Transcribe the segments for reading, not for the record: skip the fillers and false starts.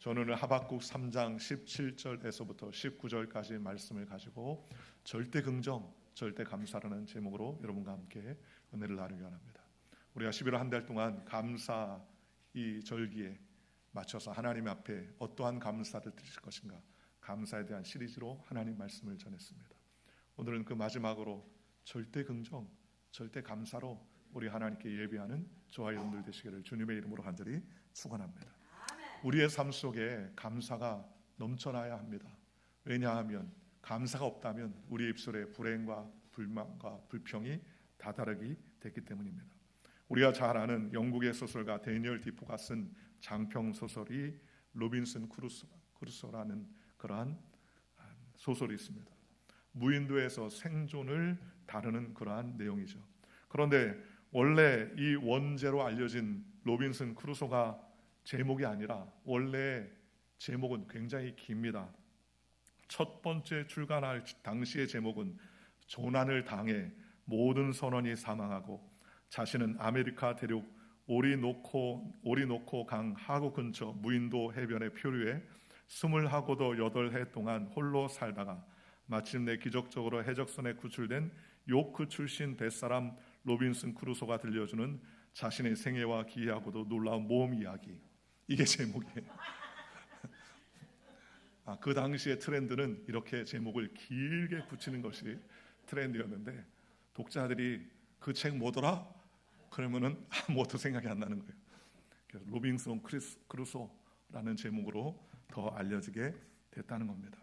저는 오늘 하박국 3장 17절에서부터 19절까지 말씀을 가지고 절대 긍정, 절대 감사라는 제목으로 여러분과 함께 은혜를 나누기 원합니다. 우리가 11월 한 달 동안 감사 이 절기에 맞춰서 하나님 앞에 어떠한 감사를 드릴 것인가, 감사에 대한 시리즈로 하나님 말씀을 전했습니다. 오늘은 그 마지막으로 절대 긍정, 절대 감사로 우리 하나님께 예배하는 저와 여러분들 되시기를 주님의 이름으로 간절히 축원합니다. 우리의 삶 속에 감사가 넘쳐나야 합니다. 왜냐하면 감사가 없다면 우리 입술에 불행과 불만과 불평이 다다르게 됐기 때문입니다. 우리가 잘 아는 영국의 소설가 데니얼 디포가 쓴 장평 소설이 로빈슨 크루소라는 그러한 소설이 있습니다. 무인도에서 생존을 다루는 그러한 내용이죠. 그런데 원래 이 원제로 알려진 로빈슨 크루소가 제목이 아니라 원래 제목은 굉장히 깁니다. 첫 번째 출간할 당시의 제목은 조난을 당해 모든 선원이 사망하고 자신은 아메리카 대륙 오리노코 강 하구 근처 무인도 해변에 표류해 28해 동안 홀로 살다가 마침내 기적적으로 해적선에 구출된 요크 출신 뱃사람 로빈슨 크루소가 들려주는 자신의 생애와 기이하고도 놀라운 모험 이야기, 이게 제목이에요. 그 당시의 트렌드는 이렇게 제목을 길게 붙이는 것이 트렌드였는데 독자들이 그 책 뭐더라? 그러면은 아무것도 생각이 안 나는 거예요. 그래서 로빈슨 크루소라는 제목으로 더 알려지게 됐다는 겁니다.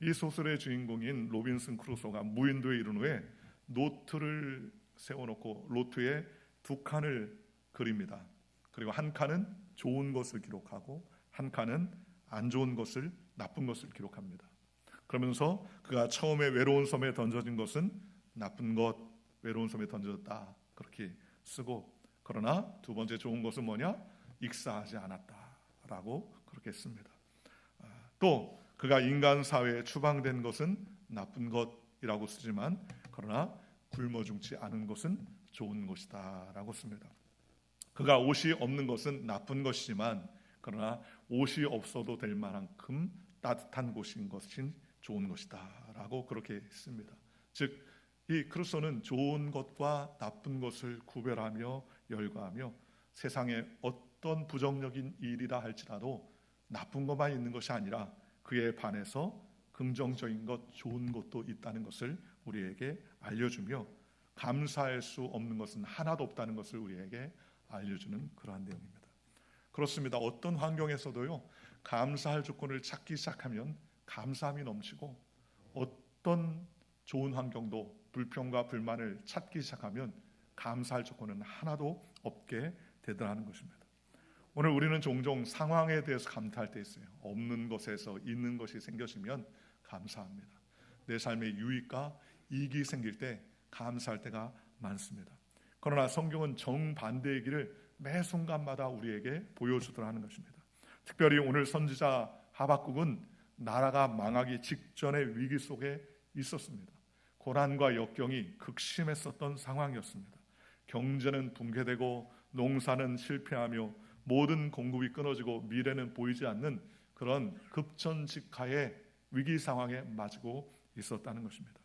이 소설의 주인공인 로빈슨 크루소가 무인도에 이른 후에 노트를 세워놓고 노트에 2칸을 그립니다. 그리고 한 칸은 좋은 것을 기록하고 한 칸은 안 좋은 것을, 나쁜 것을 기록합니다. 그러면서 그가 처음에 외로운 섬에 던져진 것은 나쁜 것, 외로운 섬에 던져졌다, 그렇게 쓰고, 그러나 두 번째 좋은 것은 뭐냐? 익사하지 않았다라고 그렇게 씁니다. 또 그가 인간 사회에 추방된 것은 나쁜 것이라고 쓰지만 그러나 굶어 죽지 않은 것은 좋은 것이다라고 씁니다. 그가 옷이 없는 것은 나쁜 것이지만 그러나 옷이 없어도 될 만큼 따뜻한 곳인 것이 좋은 것이다라고 그렇게 씁니다. 즉, 이 크루소는 좋은 것과 나쁜 것을 구별하며 열거하며 세상에 어떤 부정적인 일이라 할지라도 나쁜 것만 있는 것이 아니라 그에 반해서 긍정적인 것, 좋은 것도 있다는 것을 우리에게 알려주며 감사할 수 없는 것은 하나도 없다는 것을 우리에게 알려주는 그러한 내용입니다. 그렇습니다. 어떤 환경에서도요, 감사할 조건을 찾기 시작하면 감사함이 넘치고, 어떤 좋은 환경도 불평과 불만을 찾기 시작하면 감사할 조건은 하나도 없게 되더라는 것입니다. 오늘 우리는 종종 상황에 대해서 감탄할 때 있어요. 없는 것에서 있는 것이 생겨지면 감사합니다. 내 삶의 유익과 이익이 생길 때 감사할 때가 많습니다. 그러나 성경은 정반대의 길을 매 순간마다 우리에게 보여주더라는 것입니다. 특별히 오늘 선지자 하박국은 나라가 망하기 직전의 위기 속에 있었습니다. 고난과 역경이 극심했었던 상황이었습니다. 경제는 붕괴되고 농사는 실패하며 모든 공급이 끊어지고 미래는 보이지 않는 그런 급전직하의 위기 상황에 맞고 있었다는 것입니다.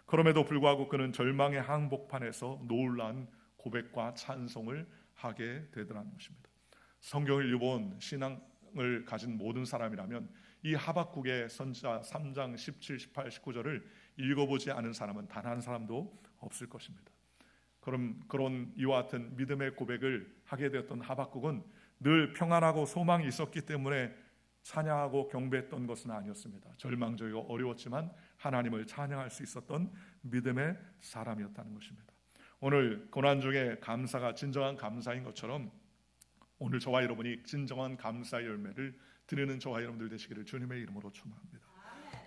그럼에도 불구하고 그는 절망의 항복판에서 놀라운 고백과 찬송을 하게 되더라는 것입니다. 성경을 읽어본 신앙을 가진 모든 사람이라면 이 하박국의 선지자 3장 17, 18, 19절을 읽어보지 않은 사람은 단 한 사람도 없을 것입니다. 그런 이와 같은 믿음의 고백을 하게 되었던 하박국은 늘 평안하고 소망이 있었기 때문에 찬양하고 경배했던 것은 아니었습니다. 절망적이고 어려웠지만 하나님을 찬양할 수 있었던 믿음의 사람이었다는 것입니다. 오늘 고난 중에 감사가 진정한 감사인 것처럼 오늘 저와 여러분이 진정한 감사의 열매를 드리는 저와 여러분들 되시기를 주님의 이름으로 축원합니다.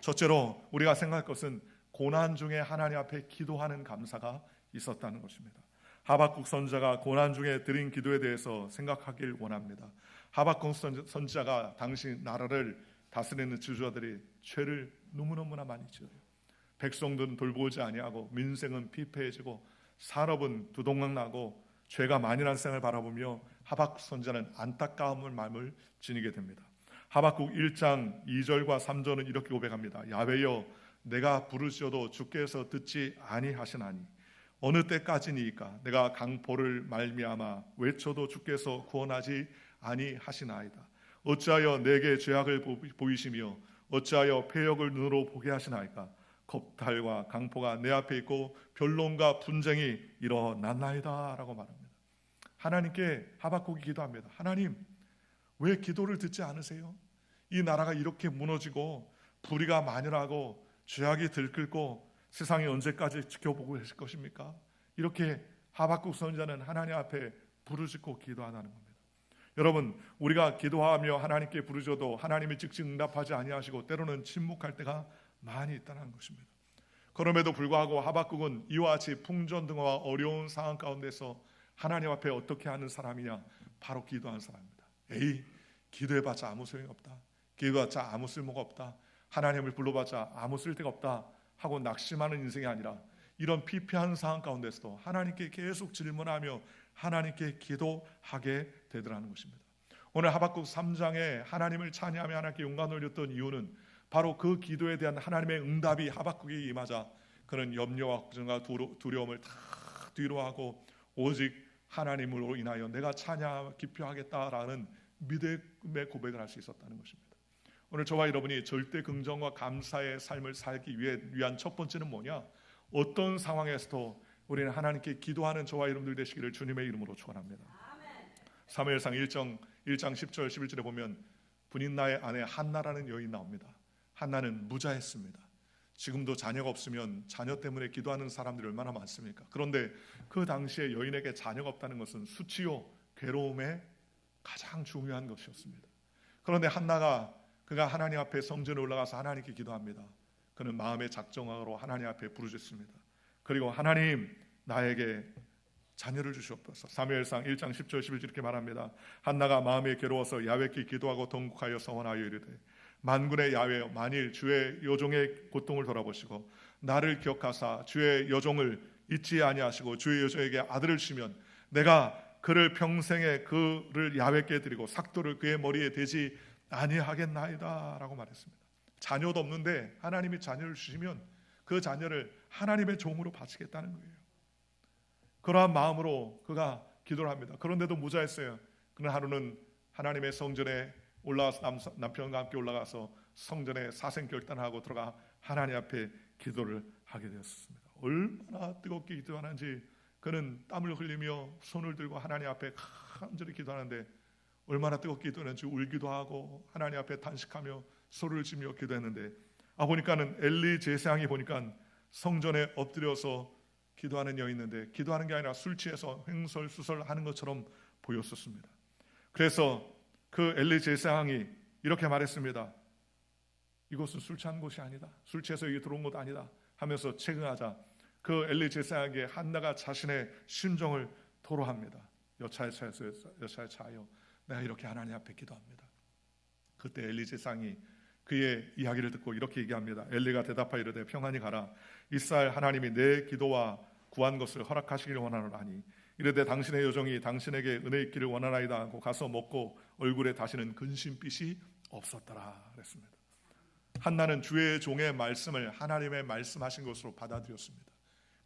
첫째로 우리가 생각할 것은 고난 중에 하나님 앞에 기도하는 감사가 있었다는 것입니다. 하박국 선지자가 고난 중에 드린 기도에 대해서 생각하길 원합니다. 하박국 선지자가 당시 나라를 다스리는 지도자들이 죄를 너무너무나 많이 지어요. 백성들은 돌보지 아니하고 민생은 피폐해지고 산업은 두동강나고 죄가 많이 난 생을 바라보며 하박국 선지자는 안타까움을 마음을 지니게 됩니다. 하박국 1장 2절과 3절은 이렇게 고백합니다. 야훼여 내가 부르시어도 주께서 듣지 아니하시나니 어느 때까지니까 내가 강포를 말미암아 외쳐도 주께서 구원하지 아니하시나이다. 어찌하여 내게 죄악을 보이시며 어찌하여 패역을 눈으로 보게 하시나이까. 겁탈과 강포가 내 앞에 있고 변론과 분쟁이 일어났나이다 라고 말합니다. 하나님께 하박국이 기도합니다. 하나님, 왜 기도를 듣지 않으세요? 이 나라가 이렇게 무너지고 불의가 만연하고 죄악이 들끓고 세상이 언제까지 지켜보고 계실 것입니까? 이렇게 하박국 선지자는 하나님 앞에 부르짖고 기도하는 겁니다. 여러분, 우리가 기도하며 하나님께 부르짖어도 하나님이 즉시 응답하지 아니하시고 때로는 침묵할 때가 많이 있다는 것입니다. 그럼에도 불구하고 하박국은 이와 같이 풍전등화와 어려운 상황 가운데서 하나님 앞에 어떻게 하는 사람이냐? 바로 기도하는 사람입니다. 기도해봤자 아무 소용이 없다. 기도해봤자 아무 쓸모가 없다. 하나님을 불러봤자 아무 쓸데가 없다 하고 낙심하는 인생이 아니라 이런 피폐한 상황 가운데서도 하나님께 계속 질문하며 하나님께 기도하게 되더라는 것입니다. 오늘 하박국 3장에 하나님을 찬양하며 하나님께 영광을 올렸던 이유는 바로 그 기도에 대한 하나님의 응답이 하박국에게 임하자 그는 염려와 걱정과 두려움을 다 뒤로하고 오직 하나님으로 인하여 내가 찬양 기표하겠다라는 믿음의 고백을 할 수 있었다는 것입니다. 오늘 저와 여러분이 절대 긍정과 감사의 삶을 살기 위한 첫 번째는 뭐냐? 어떤 상황에서도 우리는 하나님께 기도하는 저와 여러분들 되시기를 주님의 이름으로 축원합니다. 사무엘상 1장 10절 11절에 보면 분인나의 아내 한나라는 여인 나옵니다. 한나는 무자했습니다. 지금도 자녀가 없으면 자녀 때문에 기도하는 사람들이 얼마나 많습니까? 그런데 그 당시에 여인에게 자녀가 없다는 것은 수치요 괴로움의 가장 중요한 것이었습니다. 그런데 한나가 그가 하나님 앞에 성전에 올라가서 하나님께 기도합니다. 그는 마음의 작정하로 하나님 앞에 부르짖습니다. 그리고 하나님, 나에게 자녀를 주시옵소서. 사무엘상 1장 10절 11절 이렇게 말합니다. 한나가 마음에 괴로워서 야훼께 기도하고 통곡하여 서원하여 이르되 만군의 야훼여, 만일 주의 여종의 고통을 돌아보시고 나를 기억하사 주의 여종을 잊지 아니하시고 주의 여종에게 아들을 주시면 내가 그를 평생에 그를 야훼께 드리고 삭도를 그의 머리에 대지 아니하겠나이다 라고 말했습니다. 자녀도 없는데 하나님이 자녀를 주시면 그 자녀를 하나님의 종으로 바치겠다는 거예요. 그러한 마음으로 그가 기도를 합니다. 그런데도 무자했어요. 그는 하루는 하나님의 성전에 올라가서 남편과 함께 올라가서 성전에 사생결단하고 들어가 하나님 앞에 기도를 하게 되었습니다. 얼마나 뜨겁게 기도하는지 그는 땀을 흘리며 손을 들고 하나님 앞에 간절히 기도하는데 얼마나 뜨겁게 기도했는지 울기도 하고 하나님 앞에 단식하며 소리를 지며 기도했는데 보니까는 엘리 제사장이 보니까 성전에 엎드려서 기도하는 여인인데 기도하는 게 아니라 술 취해서 횡설수설하는 것처럼 보였었습니다. 그래서 그 엘리 제사장이 이렇게 말했습니다. 이곳은 술 취한 곳이 아니다. 술 취해서 여기 들어온 것도 아니다 하면서 체증하자 그 엘리 제사장에게 한나가 자신의 심정을 토로합니다. 여차에 차하여 내가 이렇게 하나님 앞에 기도합니다. 그때 엘리 제사장이 그의 이야기를 듣고 이렇게 얘기합니다. 엘리가 대답하여 이르되 평안히 가라. 이스라엘 하나님이 내 기도와 구한 것을 허락하시기를 원하노라니 이르되 당신의 여종이 당신에게 은혜 있기를 원하나이다 하고 가서 먹고 얼굴에 다시는 근심빛이 없었더라 그랬습니다. 한나는 주의 종의 말씀을 하나님의 말씀하신 것으로 받아들였습니다.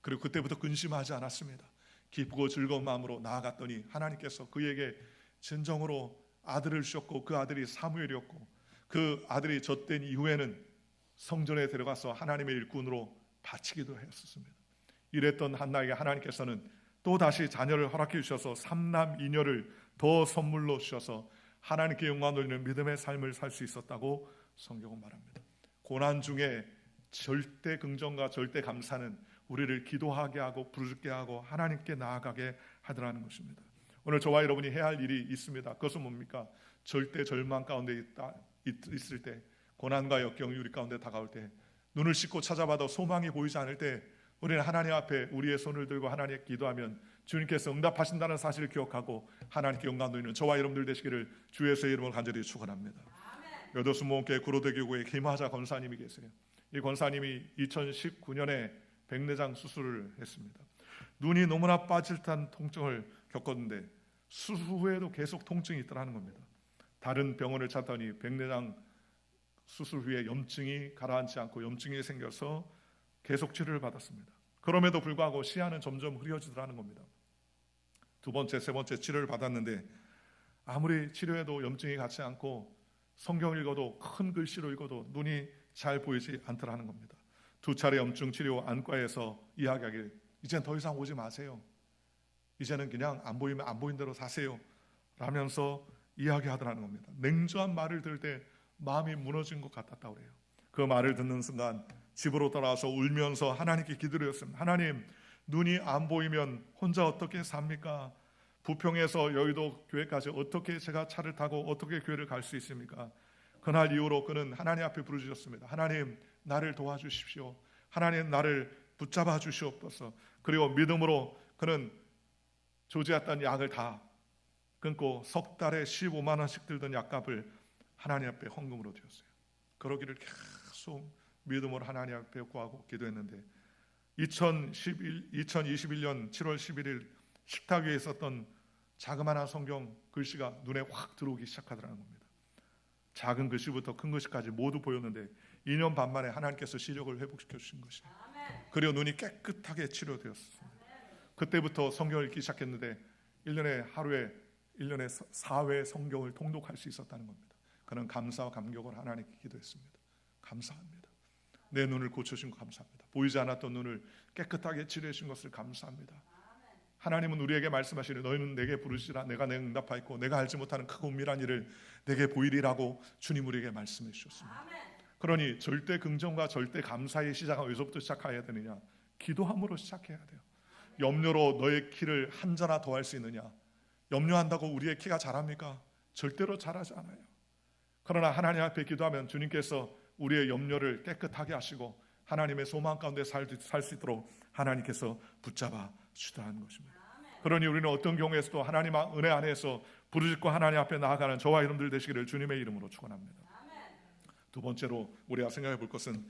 그리고 그때부터 근심하지 않았습니다. 기쁘고 즐거운 마음으로 나아갔더니 하나님께서 그에게 진정으로 아들을 주셨고 그 아들이 사무엘이었고 그 아들이 젖된 이후에는 성전에 들어가서 하나님의 일꾼으로 바치기도 했었습니다. 이랬던 한나에게 하나님께서는 또 다시 자녀를 허락해 주셔서 3남 2녀를 더 선물로 주셔서 하나님께 영광 돌리는 믿음의 삶을 살 수 있었다고 성경은 말합니다. 고난 중에 절대 긍정과 절대 감사는 우리를 기도하게 하고 부르짖게 하고 하나님께 나아가게 하더라는 것입니다. 오늘 저와 여러분이 해야 할 일이 있습니다. 그것은 뭡니까? 절대 절망 가운데 있을 때, 고난과 역경이 우리 가운데 다가올 때, 눈을 씻고 찾아봐도 소망이 보이지 않을 때 우리는 하나님 앞에 우리의 손을 들고 하나님께 기도하면 주님께서 응답하신다는 사실을 기억하고 하나님께 영광 돌리는 저와 여러분들 되시기를 주 예수의 이름으로 간절히 축원합니다. 여도수목교회 구로대교구에 김하자 권사님이 계세요. 이 권사님이 2019년에 백내장 수술을 했습니다. 눈이 너무나 빠질 듯한 통증을 겪었는데 수술 후에도 계속 통증이 있더라는 겁니다. 다른 병원을 찾더니 백내장 수술 후에 염증이 가라앉지 않고 염증이 생겨서 계속 치료를 받았습니다. 그럼에도 불구하고 시야는 점점 흐려지더라는 겁니다. 두 번째, 세 번째 치료를 받았는데 아무리 치료해도 염증이 갖지 않고 성경 읽어도 큰 글씨로 읽어도 눈이 잘 보이지 않더라는 겁니다. 두 차례 염증 치료 안과에서 이야기하길 이젠 더 이상 오지 마세요. 이제는 그냥 안 보이면 안 보인 대로 사세요 라면서 이야기하더라는 겁니다. 냉정한 말을 들을 때 마음이 무너진 것 같았다고 그래요. 그 말을 듣는 순간 집으로 돌아와서 울면서 하나님께 기도했습니다. 하나님, 눈이 안 보이면 혼자 어떻게 삽니까? 부평에서 여의도 교회까지 어떻게 제가 차를 타고 어떻게 교회를 갈 수 있습니까? 그날 이후로 그는 하나님 앞에 부르짖었습니다. 하나님, 나를 도와주십시오. 하나님, 나를 붙잡아 주시옵소서. 그리고 믿음으로 그는 조지했던 약을 다 끊고 석 달에 15만 원씩 들던 약값을 하나님 앞에 헌금으로 드렸어요. 그러기를 계속 믿음으로 하나님 앞에 구하고 기도했는데 2021년 7월 11일 식탁 위에 있었던 자그마한 성경 글씨가 눈에 확 들어오기 시작하더라는 겁니다. 작은 글씨부터 큰 글씨까지 모두 보였는데 2년 반 만에 하나님께서 시력을 회복시켜 주신 것이에요. 그리고 눈이 깨끗하게 치료되었습니다. 그때부터 성경을 읽기 시작했는데 1년에 4회 성경을 통독할 수 있었다는 겁니다. 그는 감사와 감격을 하나님께 기도했습니다. 감사합니다. 내 눈을 고쳐주신 거 감사합니다. 보이지 않았던 눈을 깨끗하게 치료해 주신 것을 감사합니다. 하나님은 우리에게 말씀하시니 너희는 내게 부르시라 내가 내 응답하였고 내가 알지 못하는 크고 은밀한 일을 내게 보이리라고 주님 우리에게 말씀해 주셨습니다. 그러니 절대 긍정과 절대 감사의 시작은 어디서부터 시작해야 되느냐? 기도함으로 시작해야 돼요. 염려로 너의 키를 한 자나 더 할 수 있느냐? 염려한다고 우리의 키가 자랍니까? 절대로 자라지 않아요. 그러나 하나님 앞에 기도하면 주님께서 우리의 염려를 깨끗하게 하시고 하나님의 소망 가운데 살 수 있도록 하나님께서 붙잡아 주시다는 것입니다. 그러니 우리는 어떤 경우에서도 하나님 은혜 안에서 부르짖고 하나님 앞에 나아가는 저와 여러분들 되시기를 주님의 이름으로 축원합니다. 두 번째로 우리가 생각해 볼 것은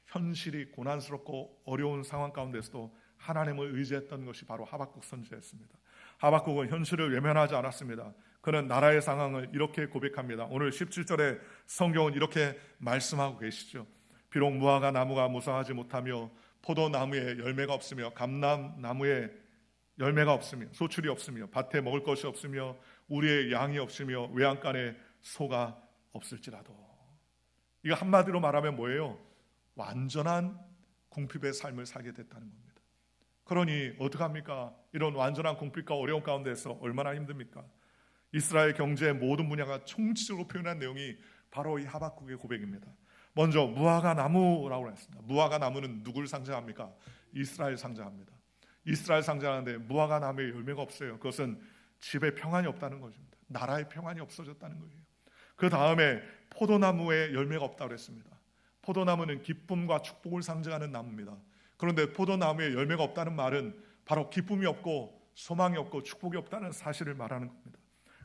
현실이 고난스럽고 어려운 상황 가운데서도 하나님을 의지했던 것이 바로 하박국 선지자였습니다. 하박국은 현실을 외면하지 않았습니다. 그는 나라의 상황을 이렇게 고백합니다. 오늘 17절에 성경은 이렇게 말씀하고 계시죠. 비록 무화과 나무가 무성하지 못하며 포도나무에 열매가 없으며 감람나무에 열매가 없으며 소출이 없으며 밭에 먹을 것이 없으며 우리의 양이 없으며 외양간에 소가 없을지라도. 이거 한마디로 말하면 뭐예요? 완전한 궁핍의 삶을 살게 됐다는 겁니다. 그러니 어떡합니까? 이런 완전한 궁핍과 어려운 가운데서 얼마나 힘듭니까? 이스라엘 경제의 모든 분야가 총체적으로 표현한 내용이 바로 이 하박국의 고백입니다. 먼저 무화과 나무라고 했습니다. 무화과 나무는 누굴 상징합니까? 이스라엘 상징합니다. 이스라엘 상징하는데 무화과 나무에 열매가 없어요. 그것은 집에 평안이 없다는 것입니다. 나라의 평안이 없어졌다는 거예요. 그 다음에 포도나무에 열매가 없다고 했습니다. 포도나무는 기쁨과 축복을 상징하는 나무입니다. 그런데 포도나무에 열매가 없다는 말은 바로 기쁨이 없고 소망이 없고 축복이 없다는 사실을 말하는 겁니다.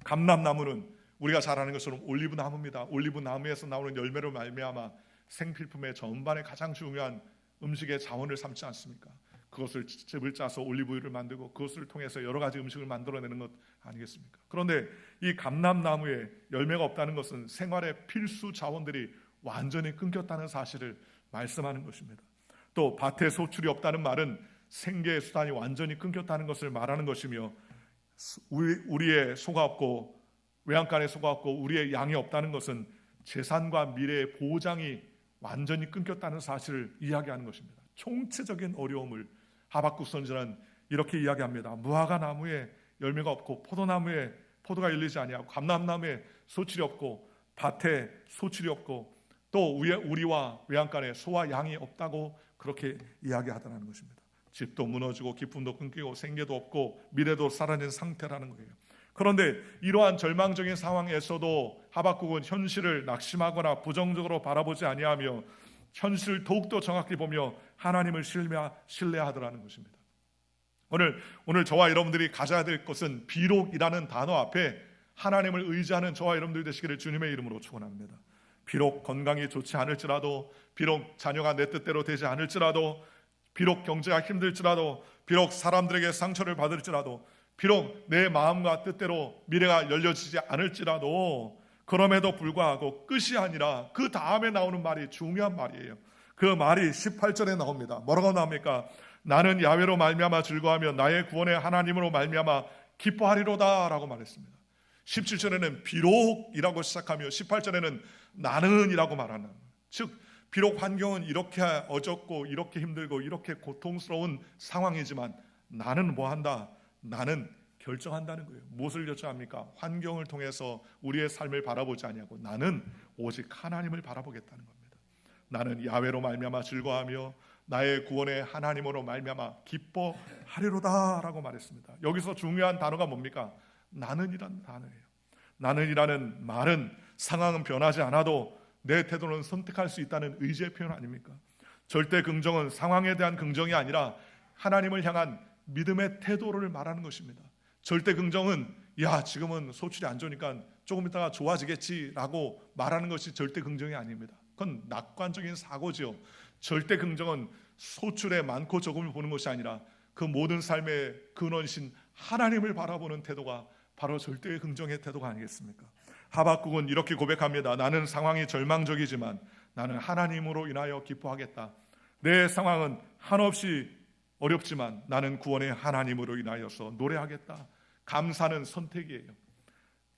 감람나무는 우리가 잘 아는 것처럼 올리브 나무입니다. 올리브 나무에서 나오는 열매로 말미암아 생필품의 전반에 가장 중요한 음식의 자원을 삼지 않습니까? 그것을 즙을 짜서 올리브유를 만들고 그것을 통해서 여러 가지 음식을 만들어내는 것 아니겠습니까? 그런데 이 감람나무에 열매가 없다는 것은 생활의 필수 자원들이 완전히 끊겼다는 사실을 말씀하는 것입니다. 또 밭에 소출이 없다는 말은 생계의 수단이 완전히 끊겼다는 것을 말하는 것이며 우리의 소가 없고 외양간에 소가 없고 우리의 양이 없다는 것은 재산과 미래의 보장이 완전히 끊겼다는 사실을 이야기하는 것입니다. 총체적인 어려움을 하박국 선지자는 이렇게 이야기합니다. 무화과 나무에 열매가 없고 포도나무에 포도가 열리지 아니하고 감람나무에 소출이 없고 밭에 소출이 없고 또 우리와 외양간에 소와 양이 없다고 그렇게 이야기하더라는 것입니다. 집도 무너지고 기쁨도 끊기고 생계도 없고 미래도 사라진 상태라는 거예요. 그런데 이러한 절망적인 상황에서도 하박국은 현실을 낙심하거나 부정적으로 바라보지 아니하며 현실을 더욱더 정확히 보며 하나님을 신뢰하더라는 것입니다. 오늘 저와 여러분들이 가져야 될 것은 비록이라는 단어 앞에 하나님을 의지하는 저와 여러분들 되시기를 주님의 이름으로 축원합니다. 비록 건강이 좋지 않을지라도, 비록 자녀가 내 뜻대로 되지 않을지라도, 비록 경제가 힘들지라도, 비록 사람들에게 상처를 받을지라도, 비록 내 마음과 뜻대로 미래가 열려지지 않을지라도, 그럼에도 불구하고 끝이 아니라 그 다음에 나오는 말이 중요한 말이에요. 그 말이 18절에 나옵니다. 뭐라고 나옵니까? 나는 야훼로 말미암아 즐거워하며 나의 구원의 하나님으로 말미암아 기뻐하리로다 라고 말했습니다. 17절에는 비록이라고 시작하며 18절에는 나는이라고 말하는, 즉 비록 환경은 이렇게 어렵고 이렇게 힘들고 이렇게 고통스러운 상황이지만 나는 뭐한다? 나는 결정한다는 거예요. 무엇을 결정합니까? 환경을 통해서 우리의 삶을 바라보지 아니하고 나는 오직 하나님을 바라보겠다는 겁니다. 나는 야훼로 말미암아 즐거워하며 나의 구원의 하나님으로 말미암아 기뻐하리로다 라고 말했습니다. 여기서 중요한 단어가 뭡니까? 나는이라는 단어예요. 나는이라는 말은 상황은 변하지 않아도 내 태도는 선택할 수 있다는 의지의 표현 아닙니까? 절대 긍정은 상황에 대한 긍정이 아니라 하나님을 향한 믿음의 태도를 말하는 것입니다. 절대 긍정은 야 지금은 소출이 안 좋으니까 조금 있다가 좋아지겠지라고 말하는 것이 절대 긍정이 아닙니다. 그건 낙관적인 사고죠. 절대 긍정은 소출의 많고 적음을 보는 것이 아니라 그 모든 삶의 근원이신 하나님을 바라보는 태도가 바로 절대 긍정의 태도가 아니겠습니까? 하박국은 이렇게 고백합니다. 나는 상황이 절망적이지만 나는 하나님으로 인하여 기뻐하겠다. 내 상황은 한없이 어렵지만 나는 구원의 하나님으로 인하여서 노래하겠다. 감사는 선택이에요.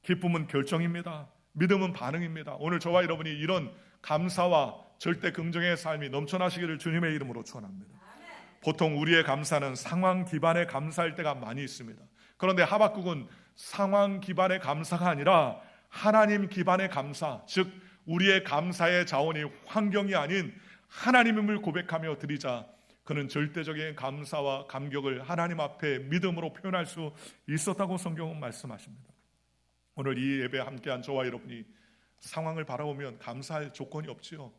기쁨은 결정입니다. 믿음은 반응입니다. 오늘 저와 여러분이 이런 감사와 절대 긍정의 삶이 넘쳐나시기를 주님의 이름으로 축원합니다. 보통 우리의 감사는 상황 기반의 감사일 때가 많이 있습니다. 그런데 하박국은 상황 기반의 감사가 아니라 하나님 기반의 감사, 즉 우리의 감사의 자원이 환경이 아닌 하나님임을 고백하며 드리자 그는 절대적인 감사와 감격을 하나님 앞에 믿음으로 표현할 수 있었다고 성경은 말씀하십니다. 오늘 이 예배에 함께한 저와 여러분이 상황을 바라보면 감사할 조건이 없지요.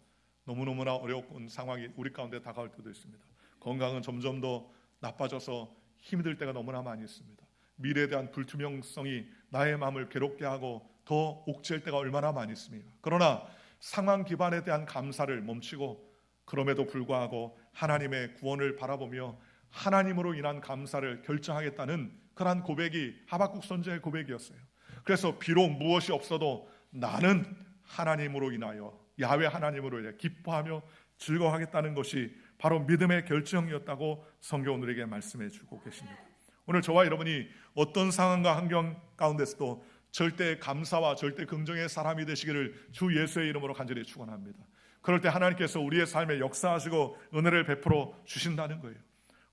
너무너무나 어려운 상황이 우리 가운데 다가올 때도 있습니다. 건강은 점점 더 나빠져서 힘들 때가 너무나 많이 있습니다. 미래에 대한 불투명성이 나의 마음을 괴롭게 하고 더 옥죄일 때가 얼마나 많이 있습니까? 그러나 상황 기반에 대한 감사를 멈추고 그럼에도 불구하고 하나님의 구원을 바라보며 하나님으로 인한 감사를 결정하겠다는 그러한 고백이 하박국 선지자의 고백이었어요. 그래서 비록 무엇이 없어도 나는 하나님으로 인하여 야훼 하나님으로 인하여 기뻐하며 즐거워하겠다는 것이 바로 믿음의 결정이었다고 성경은 우리에게 말씀해 주고 계십니다. 오늘 저와 여러분이 어떤 상황과 환경 가운데서도 절대 감사와 절대 긍정의 사람이 되시기를 주 예수의 이름으로 간절히 축원합니다. 그럴 때 하나님께서 우리의 삶에 역사하시고 은혜를 베풀어 주신다는 거예요.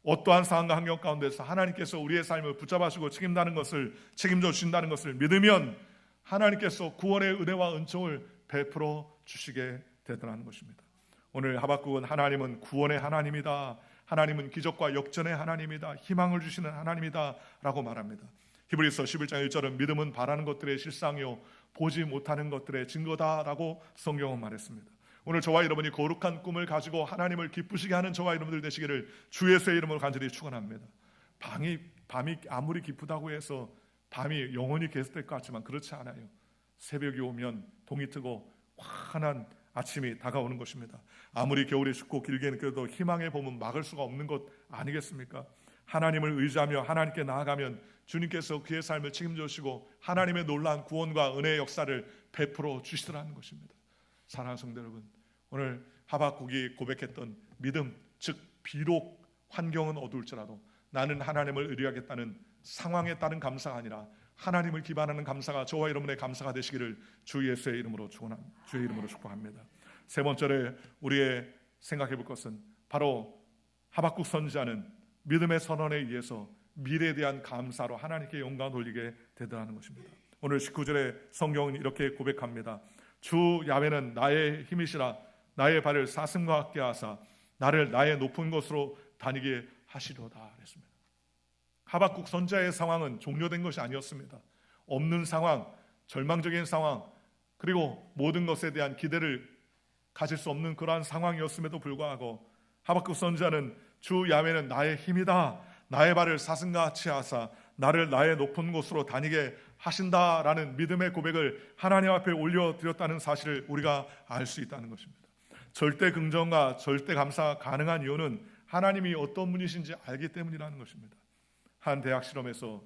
어떠한 상황과 환경 가운데서 하나님께서 우리의 삶을 붙잡아주고 책임져 주신다는 것을 믿으면 하나님께서 구원의 은혜와 은총을 베풀어 주시게 되더라는 것입니다. 오늘 하박국은 하나님은 구원의 하나님이다, 하나님은 기적과 역전의 하나님이다, 희망을 주시는 하나님이다 라고 말합니다. 히브리서 11장 1절은 믿음은 바라는 것들의 실상이요 보지 못하는 것들의 증거다라고 성경은 말했습니다. 오늘 저와 여러분이 거룩한 꿈을 가지고 하나님을 기쁘시게 하는 저와 여러분들 되시기를 주 예수의 이름으로 간절히 축원합니다. 밤이 아무리 기쁘다고 해서 밤이 영원히 계속될 것 같지만 그렇지 않아요. 새벽이 오면 동이 트고 환한 아침이 다가오는 것입니다. 아무리 겨울이 춥고 길게 느껴도 희망의 봄은 막을 수가 없는 것 아니겠습니까? 하나님을 의지하며 하나님께 나아가면 주님께서 그의 삶을 책임져 주시고 하나님의 놀라운 구원과 은혜의 역사를 베풀어 주시더라는 것입니다. 사랑하는 성도 여러분, 오늘 하박국이 고백했던 믿음, 즉 비록 환경은 어두울지라도 나는 하나님을 의뢰하겠다는 상황에 따른 감사가 아니라 하나님을 기반하는 감사가 저와 여러분의 감사가 되시기를 주 예수의 이름으로 주의 이름으로 축복합니다. 세 번째로 우리의 생각해 볼 것은 바로 하박국 선지자는 믿음의 선언에 의해서 미래에 대한 감사로 하나님께 영광 돌리게 되더라는 것입니다. 오늘 19절에 성경은 이렇게 고백합니다. 주 야훼는 나의 힘이시라 나의 발을 사슴과 같게 하사 나를 나의 높은 곳으로 다니게 하시려다 그랬습니다. 하박국 선지자의 상황은 종료된 것이 아니었습니다. 없는 상황, 절망적인 상황, 그리고 모든 것에 대한 기대를 가질 수 없는 그러한 상황이었음에도 불구하고 하박국 선지자는 주 야훼는 나의 힘이다, 나의 발을 사슴과 같이 하사 나를 나의 높은 곳으로 다니게 하신다라는 믿음의 고백을 하나님 앞에 올려드렸다는 사실을 우리가 알 수 있다는 것입니다. 절대 긍정과 절대 감사가 가능한 이유는 하나님이 어떤 분이신지 알기 때문이라는 것입니다. 한 대학 실험에서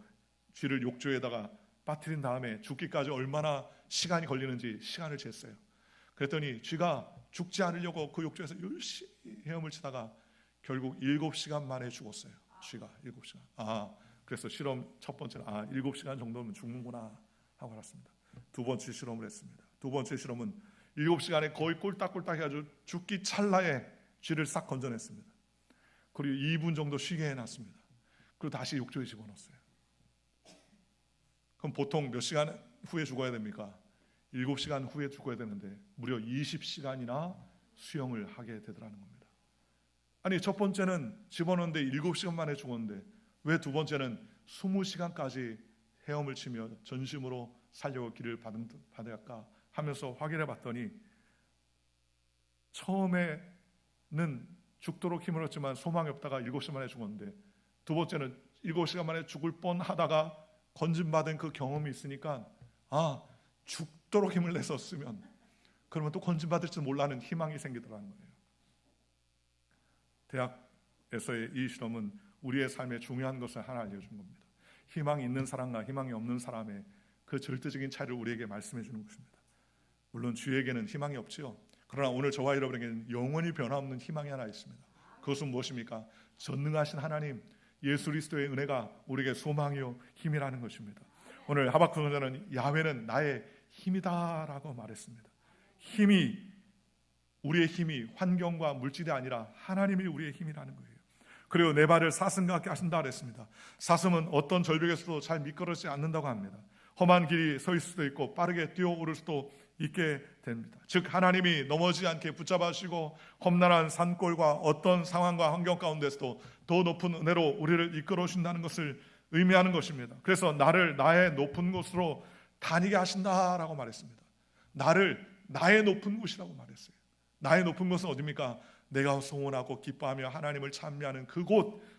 쥐를 욕조에다가 빠뜨린 다음에 죽기까지 얼마나 시간이 걸리는지 시간을 쟀어요. 그랬더니 쥐가 죽지 않으려고 그 욕조에서 열심히 헤엄을 치다가 결국 7시간 만에 죽었어요. 쥐가 7시간. 그래서 실험 첫 번째는 7시간 정도면 죽는구나 하고 알았습니다. 두 번째 실험을 했습니다. 두 번째 실험은 7시간에 거의 꼴딱꼴딱 해가지고 죽기 찰나에 쥐를 싹 건져냈습니다. 그리고 2분 정도 쉬게 해놨습니다. 그리고 다시 욕조에 집어넣었어요. 그럼 보통 몇 시간 후에 죽어야 됩니까? 7시간 후에 죽어야 되는데 무려 20시간이나 수영을 하게 되더라는 겁니다. 아니, 첫 번째는 집어넣는데 7시간 만에 죽었는데 왜 두 번째는 20시간까지 헤엄을 치며 전심으로 살려고 길을 받을까 하면서 확인해 봤더니 처음에는 죽도록 힘을 얻지만 소망이 없다가 7시간 만에 죽었는데 두 번째는 7시간 만에 죽을 뻔하다가 건진받은 그 경험이 있으니까 죽도록 힘을 내서 쓰면 그러면 또 건진받을지 몰라는 희망이 생기더라는 거예요. 대학에서의 이 실험은 우리의 삶에 중요한 것을 하나 알려준 겁니다. 희망이 있는 사람과 희망이 없는 사람의 그 절대적인 차이를 우리에게 말씀해 주는 것입니다. 물론 주에게는 희망이 없지요. 그러나 오늘 저와 여러분에게는 영원히 변함없는 희망이 하나 있습니다. 그것은 무엇입니까? 전능하신 하나님 예수 그리스도의 은혜가 우리에게 소망이요 힘이라는 것입니다. 오늘 하박국 선지자는 야훼는 나의 힘이다라고 말했습니다. 우리의 힘이 환경과 물질이 아니라 하나님이 우리의 힘이라는 거예요. 그리고 내 발을 사슴 같게 하신다 그랬습니다. 사슴은 어떤 절벽에서도 잘 미끄러지지 않는다고 합니다. 험한 길이 서 있을 수도 있고 빠르게 뛰어오를 수도 있게 됩니다. 즉 하나님이 넘어지지 않게 붙잡아 주시고 험난한 산골과 어떤 상황과 환경 가운데서도 더 높은 은혜로 우리를 이끌어 주신다는 것을 의미하는 것입니다. 그래서 나를 나의 높은 곳으로 다니게 하신다라고 말했습니다. 나를 나의 높은 곳이라고 말했어요. 나의 높은 곳은 어디입니까? 내가 소원하고 기뻐하며 하나님을 찬미하는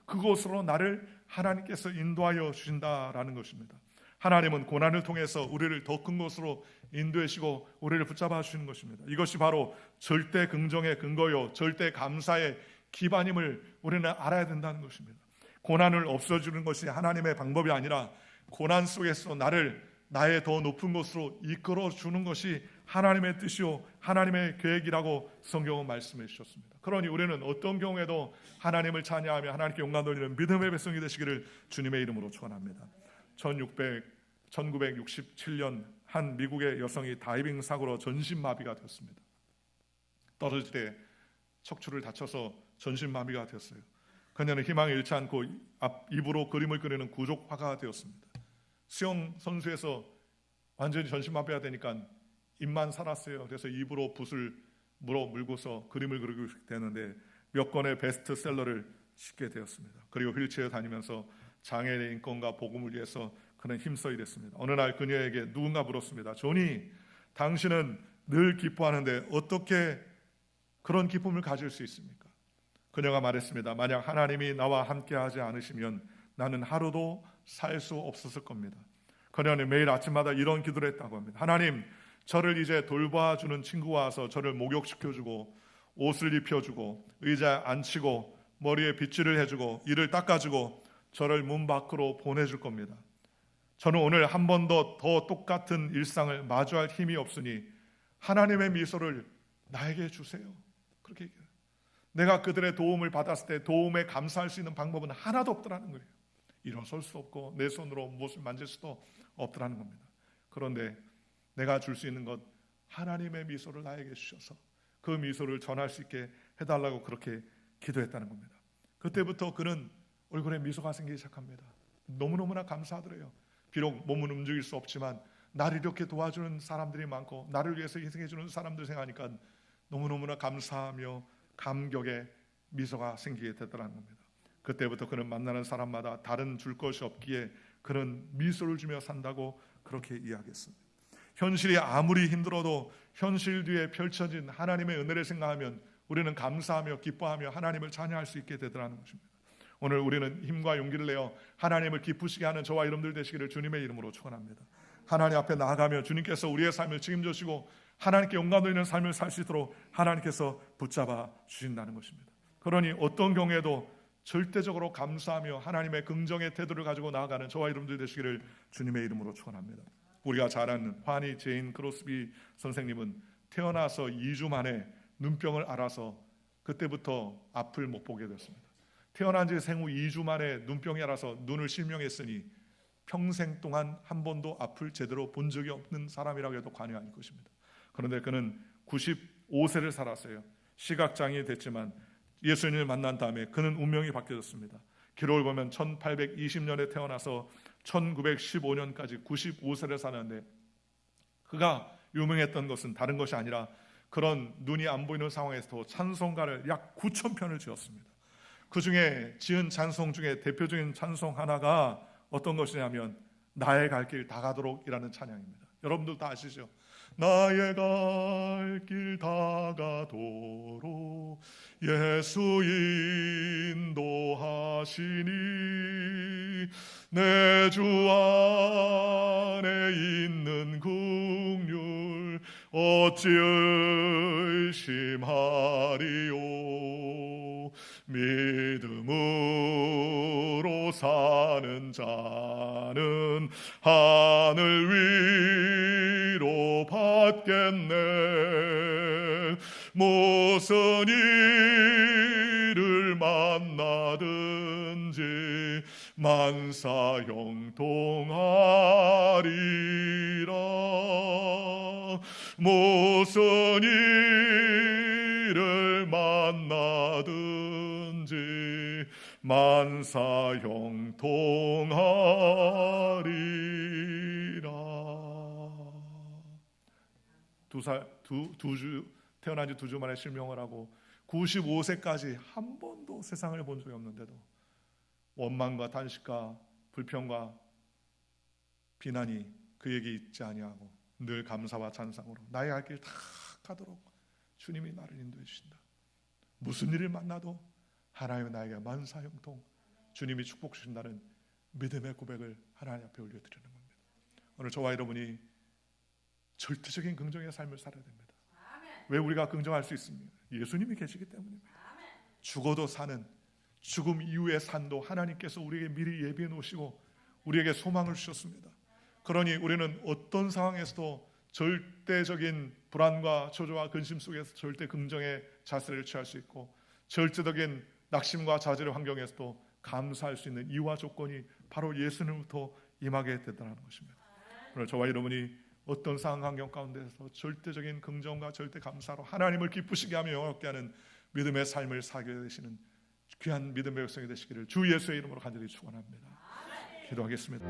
그곳으로 나를 하나님께서 인도하여 주신다라는 것입니다. 하나님은 고난을 통해서 우리를 더 큰 곳으로 인도하시고 우리를 붙잡아 주시는 것입니다. 이것이 바로 절대 긍정의 근거요 절대 감사의 기반임을 우리는 알아야 된다는 것입니다. 고난을 없애주는 것이 하나님의 방법이 아니라 고난 속에서 나의 더 높은 곳으로 이끌어 주는 것이 하나님의 뜻이요 하나님의 계획이라고 성경은 말씀해 주셨습니다. 그러니 우리는 어떤 경우에도 하나님을 찬양하며 하나님께 영광 돌리는 믿음의 백성이 되시기를 주님의 이름으로 축원합니다. 1967년 한 미국의 여성이 다이빙 사고로 전신마비가 되었습니다. 떨어질 때 척추를 다쳐서 전신마비가 되었어요. 그녀는 희망을 잃지 않고 입으로 그림을 그리는 구족화가 되었습니다. 수영 선수에서 완전히 전신마비가 되니까 입만 살았어요. 그래서 입으로 붓을 물고서 그림을 그리고 되는데 몇 권의 베스트셀러를 싣게 되었습니다. 그리고 휠체어 다니면서 장애인의 인권과 복음을 위해서 그는 힘써야 됐습니다. 어느 날 그녀에게 누군가 물었습니다. 조니, 당신은 늘 기뻐하는데 어떻게 그런 기쁨을 가질 수 있습니까? 그녀가 말했습니다. 만약 하나님이 나와 함께 하지 않으시면 나는 하루도 살 수 없었을 겁니다. 그녀는 매일 아침마다 이런 기도를 했다고 합니다. 하나님, 저를 이제 돌봐주는 친구가 와서 저를 목욕시켜주고 옷을 입혀주고 의자에 앉히고 머리에 빗질을 해주고 이를 닦아주고 저를 문 밖으로 보내줄 겁니다. 저는 오늘 한 번 더 똑같은 일상을 마주할 힘이 없으니 하나님의 미소를 나에게 주세요. 그렇게 얘기해요. 내가 그들의 도움을 받았을 때 도움에 감사할 수 있는 방법은 하나도 없더라는 거예요. 일어설 수 없고 내 손으로 무엇을 만질 수도 없더라는 겁니다. 그런데 내가 줄 수 있는 것 하나님의 미소를 나에게 주셔서 그 미소를 전할 수 있게 해달라고 그렇게 기도했다는 겁니다. 그때부터 그는 얼굴에 미소가 생기기 시작합니다. 너무너무나 감사하더래요. 비록 몸은 움직일 수 없지만 나를 이렇게 도와주는 사람들이 많고 나를 위해서 희생해주는 사람들 생각하니까 너무너무나 감사하며 감격의 미소가 생기게 됐다는 겁니다. 그때부터 그는 만나는 사람마다 다른 줄 것이 없기에 그는 미소를 주며 산다고 그렇게 이야기했습니다. 현실이 아무리 힘들어도 현실 뒤에 펼쳐진 하나님의 은혜를 생각하면 우리는 감사하며 기뻐하며 하나님을 찬양할 수 있게 되더라는 것입니다. 오늘 우리는 힘과 용기를 내어 하나님을 기쁘시게 하는 저와 여러분들 되시기를 주님의 이름으로 축원합니다. 하나님 앞에 나아가며 주님께서 우리의 삶을 책임져 주시고 하나님께 영광 돌리는 삶을 살 수 있도록 하나님께서 붙잡아 주신다는 것입니다. 그러니 어떤 경우에도 절대적으로 감사하며 하나님의 긍정의 태도를 가지고 나아가는 저와 여러분들 되시기를 주님의 이름으로 축원합니다. 우리가 잘 아는 환희 제인 크로스비 선생님은 태어나서 2주 만에 눈병을 앓아서 그때부터 앞을 못 보게 됐습니다. 태어난 지 생후 2주 만에 눈병이 앓아서 눈을 실명했으니 평생 동안 한 번도 앞을 제대로 본 적이 없는 사람이라고 해도 과언이 아닐 것입니다. 그런데 그는 95세를 살았어요. 시각장애이 됐지만 예수님을 만난 다음에 그는 운명이 바뀌어졌습니다. 기록을 보면 1820년에 태어나서 1915년까지 95세를 사는데 그가 유명했던 것은 다른 것이 아니라 그런 눈이 안 보이는 상황에서도 찬송가를 약 9,000편을 지었습니다. 그 중에 지은 찬송 중에 대표적인 찬송 하나가 어떤 것이냐면 나의 갈 길 다 가도록이라는 찬양입니다. 여러분들 다 아시죠? 나의 갈 길 다 가도록 예수 인도하시니 내 주 안에 있는 긍휼 어찌 의심하리요. 믿음으로 사는 자는 하늘 위로 받겠네. 무슨 일을 만나든지 만사 형통하리라. 무슨 일을 만나든지 만사 형통하리라. 태어난 지 2주 만에 실명을 하고 95세까지 한 번도 세상을 본 적이 없는데도 원망과 단식과 불평과 비난이 그에게 있지 아니하고 늘 감사와 찬상으로 나의 갈 길 다 가도록 주님이 나를 인도해 주신다. 무슨 일을 만나도 하나님은 나에게 만사형통 주님이 축복 주신다는 믿음의 고백을 하나님 앞에 올려드리는 겁니다. 오늘 저와 여러분이 절대적인 긍정의 삶을 살아야 됩니다. 왜 우리가 긍정할 수 있습니까? 예수님이 계시기 때문입니다. 죽어도 사는 죽음 이후의 산도 하나님께서 우리에게 미리 예비해 놓으시고 우리에게 소망을 주셨습니다. 그러니 우리는 어떤 상황에서도 절대적인 불안과 초조와 근심 속에서 절대 긍정의 자세를 취할 수 있고 절대적인 낙심과 좌절의 환경에서도 감사할 수 있는 이유와 조건이 바로 예수님부터 임하게 된다는 것입니다. 오늘 저와 여러분이 어떤 상황 환경 가운데서 절대적인 긍정과 절대 감사로 하나님을 기쁘시게 하며 영화롭게 하는 믿음의 삶을 살게 되시는 귀한 믿음의 백성이 되시기를 주 예수의 이름으로 간절히 축원합니다. 기도하겠습니다.